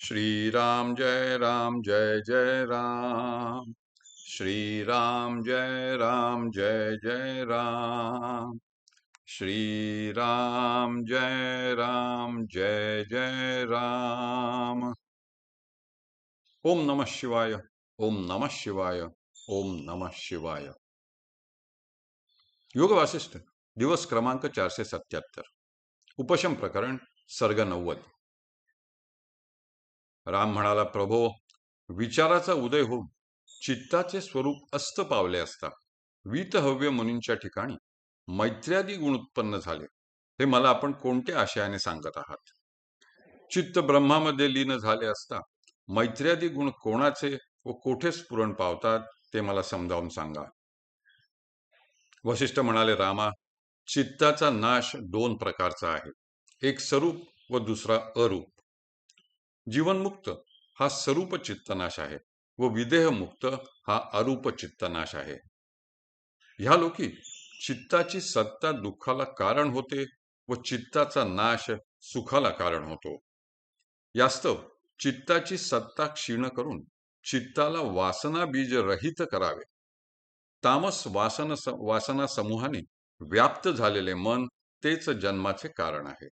श्री राम जय जय राम। श्री राम जय जय राम। श्री राम जय जय राम। ओम नमः शिवाय। ओम नमः शिवाय। ओम नमः शिवाय। योग वासिष्ठ दिवस क्रमांक 477। उपशम प्रकरण सर्ग 90। राम म्हणाला, प्रभो, विचाराचा उदय होऊन चित्ताचे स्वरूप अस्त पावले असता वीतहव्य मुनींच्या ठिकाणी मैत्र्यादी गुण उत्पन्न झाले, हे मला आपण कोणत्या आशयाने सांगत आहात? चित्त ब्रह्मामध्ये लीन झाले असता मैत्र्यादी गुण कोणाचे व कोठे स्फुरण पावतात ते मला समजावून सांगा. वशिष्ठ म्हणाले, रामा, चित्ताचा नाश दोन प्रकारचा आहे, एक स्वरूप व दुसरा अरूप. जीवनमुक्त हा स्वरूप चित्तनाश आहे व विदेहमुक्त हा अरूप चित्तनाश आहे. ह्या लोकी चित्ताची सत्ता दुःखाला कारण होते व चित्ताचा नाश सुखाला कारण होतो. यास्तव चित्ताची सत्ता क्षीण करून चित्ताला वासना बीज रहित करावे. तामस वासना समूहाने व्याप्त झालेले मन तेच जन्माचे कारण आहे.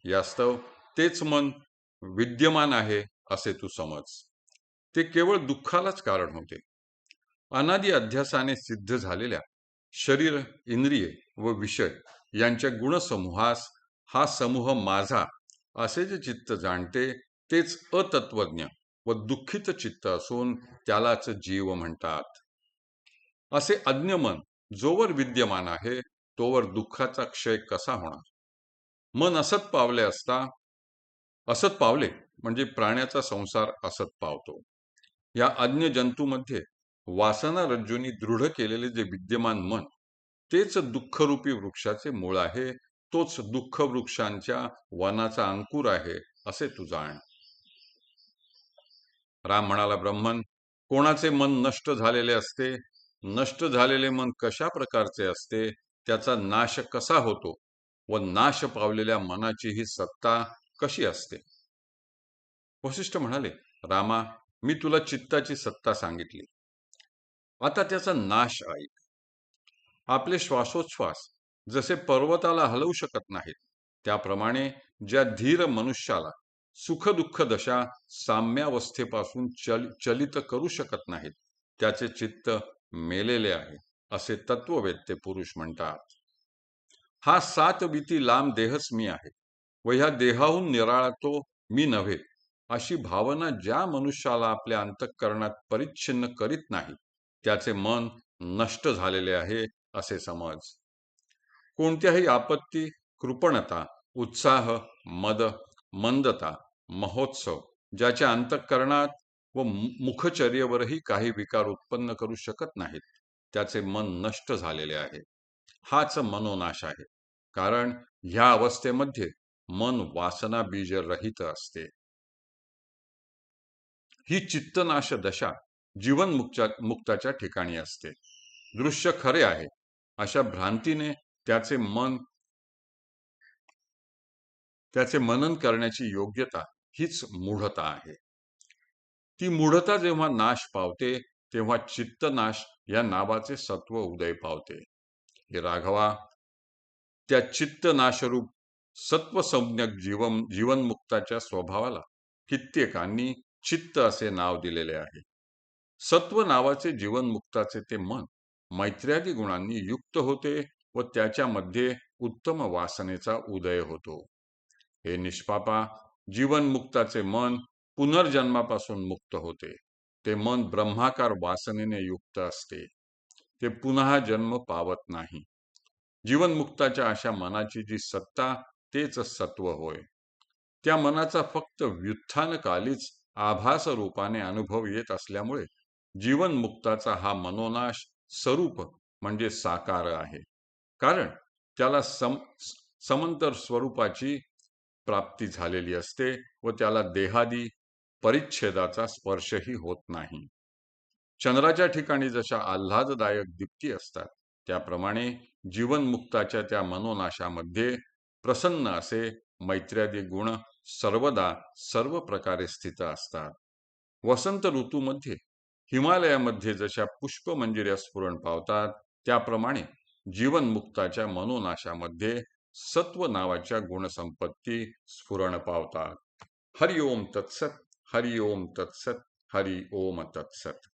यास्तव तेच मन विद्यमान आहे असे तू समज. ते केवळ दुःखालाच कारण होते. अनादि अध्यासाने सिद्ध झालेल्या शरीर, इंद्रिये व विषय यांच्या गुणसमूहास हा समूह माझा असे जे चित्त जाणते तेच अतत्वज्ञ व दुःखित चित्त असून त्यालाच जीव म्हणतात. असे अज्ञ मन जोवर विद्यमान आहे तोवर दुःखाचा क्षय कसा होणार? मन असत पावले म्हणजे प्राण्याचा संसार असत पावतो. या अज्ञ जंतूमध्ये वासना रज्जूंनी दृढ केलेले जे विद्यमान मन तेच दुःखरूपी वृक्षाचे मूळ आहे, तोच दुःख वृक्षांच्या वनाचा अंकुर आहे असे तू जाण. राम म्हणाला, ब्रह्मन, कोणाचे मन नष्ट झालेले असते, नष्ट झालेले मन कशा प्रकारचे असते, त्याचा नाश कसा होतो व नाश पावलेल्या मनाची ही सत्ता कशी असते? वशिष्ठ म्हणाले, रामा, मी तुला चित्ताची सत्ता सांगितली, आता त्याचा नाश ऐक. आपले श्वासोच्छ्वास जसे पर्वताला हलवू शकत नाहीत, त्याप्रमाणे ज्या धीर मनुष्याला सुख दुःख दशा साम्यावस्थेपासून चलित करू शकत नाहीत, त्याचे चित्त मेलेले आहे असे तत्ववेत्ते पुरुष म्हणतात. हा 7 विती लांब देहच मी आहे व ह्या देहाहून निराळा तो मी नव्हे, अशी भावना ज्या मनुष्याला आपल्या अंतःकरणात परिच्छिन्न करीत नाही, त्याचे मन नष्ट झालेले आहे असे समज. कोणत्याही आपत्ती, कृपणता, उत्साह, मद, मंदता, महोत्सव ज्याच्या अंतःकरणात व मुखचर्येवरही काही विकार उत्पन्न करू शकत नाहीत, त्याचे मन नष्ट झालेले आहे. हाच मनोनाश आहे, कारण ह्या अवस्थेमध्ये मन वासना बीज रहित असते. ही चित्तनाश दशा जीवन मुक्ताच्या ठिकाणी असते. दृश्य खरे आहे अशा भ्रांतीने त्याचे मनन करण्याची योग्यता हीच मूढता आहे. ती मूढता जेव्हा नाश पावते तेव्हा चित्तनाश या नावाचे सत्व उदय पावते. हे राघवा, त्या चित्तनाशरूप सत्वसंज्ञक जीवनमुक्ताच्या स्वभावाला कित्येकांनी चित्त असे नाव दिलेले आहे. सत्व नावाचे जीवनमुक्ताचे ते मन मैत्र्यादी गुणांनी युक्त होते व त्याच्यामध्ये उत्तम वासनेचा उदय होतो. हे निष्पापा, जीवनमुक्ताचे मन पुनर्जन्मापासून मुक्त होते. ते मन ब्रह्माकार वासनेने युक्त असते. ते पुन्हा जन्म पावत नाही. जीवनमुक्ताच्या अशा मनाची जी सत्ता तेच सत्व होय. त्या मनाचा फक्त व्युत्थानकालीच आभास रूपाने अनुभव येत असल्यामुळे जीवनमुक्ताचा हा मनोनाश स्वरूप म्हणजे साकार आहे, कारण त्याला समंतर स्वरूपाची प्राप्ती झालेली असते व त्याला देहादी परिच्छेदाचा स्पर्शही होत नाही. चंद्राच्या ठिकाणी जशा आल्हाददायक दीप्ती असतात, त्याप्रमाणे जीवनमुक्ताच्या त्या मनोनाशामध्ये प्रसन्न असे मैत्र्यादी गुण सर्वदा सर्व प्रकारे स्थित असतात. वसंत ऋतूमध्ये हिमालयामध्ये जशा पुष्पमंजिऱ्या स्फुरण पावतात, त्याप्रमाणे जीवनमुक्ताच्या मनोनाशामध्ये सत्व नावाच्या गुणसंपत्ती स्फुरण पावतात. हरि ओम तत्सत, हरि ओम तत्सत, हरि ओम तत्सत.